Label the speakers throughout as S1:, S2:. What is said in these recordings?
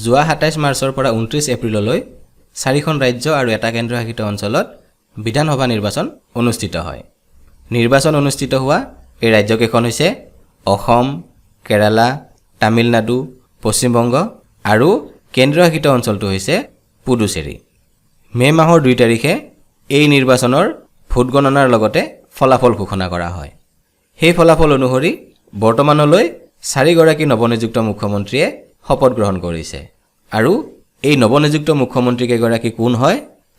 S1: যোৱা 27 মাৰ্চৰ পৰা 29 এপ্ৰিললৈ 4খন ৰাজ্য আৰু এটা কেন্দ্ৰশাসিত অঞ্চলত বিধানসভা নিৰ্বাচন অনুষ্ঠিত হয়। নিৰ্বাচন অনুষ্ঠিত হোৱা এই ৰাজ্যকেইখন হৈছে অসম, কেৰালা, তামিলনাডু, পশ্চিম বংগ আৰু কেন্দ্ৰশাসিত অঞ্চলটো হৈছে পুডুচেৰী। মে মাহৰ 2 তাৰিখে এই নিৰ্বাচনৰ ভোট গণনাৰ লগতে ফলাফল ঘোষণা কৰা হয়। সেই ফলাফল অনুসৰি বৰ্তমানলৈ 4গৰাকী নৱনিযুক্ত মুখ্যমন্ত্ৰীয়ে শপত গ্ৰহণ কৰিছে আৰু এই নৱনিযুক্ত মুখ্যমন্ত্ৰী কেইগৰাকী কোন হয়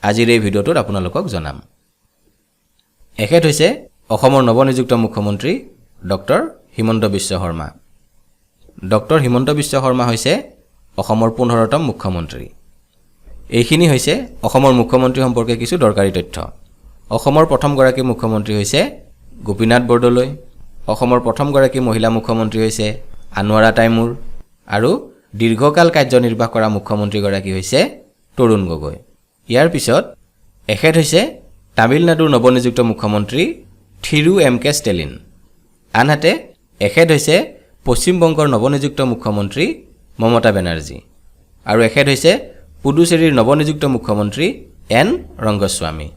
S1: আজিৰ এই ভিডিঅ'টোত আপোনালোকক জনাম। এখেত হৈছে অসমৰ নৱনিযুক্ত মুখ্যমন্ত্ৰী ডক্টৰ হিমন্ত বিশ্ব শৰ্মা। ডক্টৰ হিমন্ত বিশ্ব শৰ্মা হৈছে অসমৰ 15তম মুখ্যমন্ত্ৰী। এইখিনি হৈছে অসমৰ মুখ্যমন্ত্ৰী সম্পৰ্কে কিছু দৰকাৰী তথ্য। অসমৰ প্ৰথমগৰাকী মুখ্যমন্ত্ৰী হৈছে গোপীনাথ বৰদলৈ। অসমৰ প্ৰথমগৰাকী মহিলা মুখ্যমন্ত্ৰী হৈছে আনোৱাৰা টাইমুৰ আৰু দীৰ্ঘকাল কাৰ্যনিৰ্বাহ কৰা মুখ্যমন্ত্ৰীগৰাকী হৈছে তৰুণ গগৈ। ইয়াৰ পিছত এখেত হৈছে তামিলনাডুৰ নৱনিযুক্ত মুখ্যমন্ত্ৰী থিৰু এম.কে. ষ্টেলিন। আনহাতে এখেত হৈছে পশ্চিম বংগৰ নৱনিযুক্ত মুখ্যমন্ত্ৰী মমতা বেনাৰ্জী আৰু এখেত হৈছে পুডুচেৰীৰ নৱনিযুক্ত মুখ্যমন্ত্ৰী এন ৰংগস্বামী।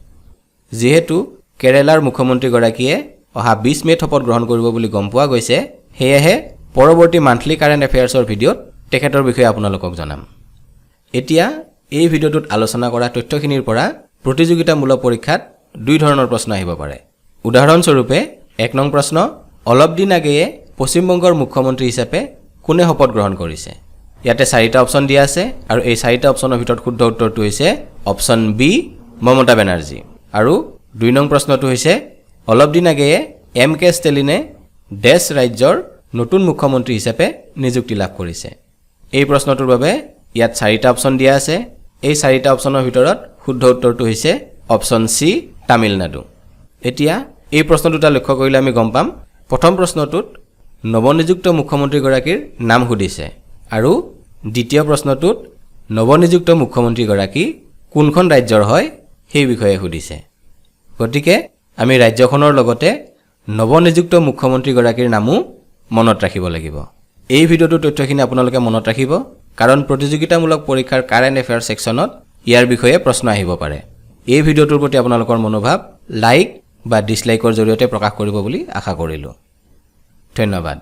S1: যিহেতু কেৰালাৰ মুখ্যমন্ত্ৰীগৰাকীয়ে অহা 20 মে'ত শপত গ্ৰহণ কৰিব বুলি গম পোৱা গৈছে, সেয়েহে পৰৱৰ্তী মান্থলি কাৰেণ্ট এফেয়াৰ্ছৰ ভিডিঅ'ত তেখেতৰ বিষয়ে আপোনালোকক জনাম। এতিয়া এই ভিডিঅ'টোত আলোচনা কৰা তথ্যখিনিৰ পৰা প্ৰতিযোগিতামূলক পৰীক্ষাত 2 ধৰণৰ প্ৰশ্ন আহিব পাৰে। উদাহৰণস্বৰূপে 1 নং প্ৰশ্ন, অলপ দিন আগেয়ে পশ্চিম বংগৰ মুখ্যমন্ত্ৰী হিচাপে কোনে শপত গ্ৰহণ কৰিছে? ইয়াতে 4টা অপশ্যন দিয়া আছে আৰু এই 4টা অপশ্যনৰ ভিতৰত শুদ্ধ উত্তৰটো হৈছে অপশ্যন বি মমতা বেনাৰ্জী। আৰু 2 নং প্ৰশ্নটো হৈছে অলপ দিন আগেয়ে এম.কে. ষ্টেলিনে ডেছ ৰাজ্যৰ নতুন মুখ্যমন্ত্ৰী হিচাপে নিযুক্তি লাভ কৰিছে। এই প্ৰশ্নটোৰ বাবে ইয়াত 4টা অপশ্যন দিয়া আছে। এই 4টা অপশ্যনৰ ভিতৰত শুদ্ধ উত্তৰটো হৈছে অপশ্যন চি তামিলনাডু। এতিয়া এই প্ৰশ্ন দুটা লক্ষ্য কৰিলে আমি গম পাম, প্ৰথম প্ৰশ্নটোত নৱনিযুক্ত মুখ্যমন্ত্ৰীগৰাকীৰ নাম সুধিছে আৰু দ্বিতীয় প্ৰশ্নটোত নৱনিযুক্ত মুখ্যমন্ত্ৰীগৰাকী কোনখন ৰাজ্যৰ হয় সেই বিষয়ে সুধিছে। গতিকে আমি ৰাজ্যখনৰ লগতে নৱনিযুক্ত মুখ্যমন্ত্ৰীগৰাকীৰ নামো মনত ৰাখিব লাগিব। এই ভিডিঅ'টোৰ তথ্যখিনি আপোনালোকে মনত ৰাখিব, কাৰণ প্ৰতিযোগিতামূলক পৰীক্ষাৰ কাৰেণ্ট এফেয়াৰ ছেকশ্যনত ইয়াৰ বিষয়ে প্ৰশ্ন আহিব পাৰে। এই ভিডিঅ'টোৰ প্ৰতি আপোনালোকৰ মনোভাৱ লাইক বা ডিছলাইকৰ জৰিয়তে প্ৰকাশ কৰিব বুলি আশা কৰিলোঁ। ধন্যবাদ।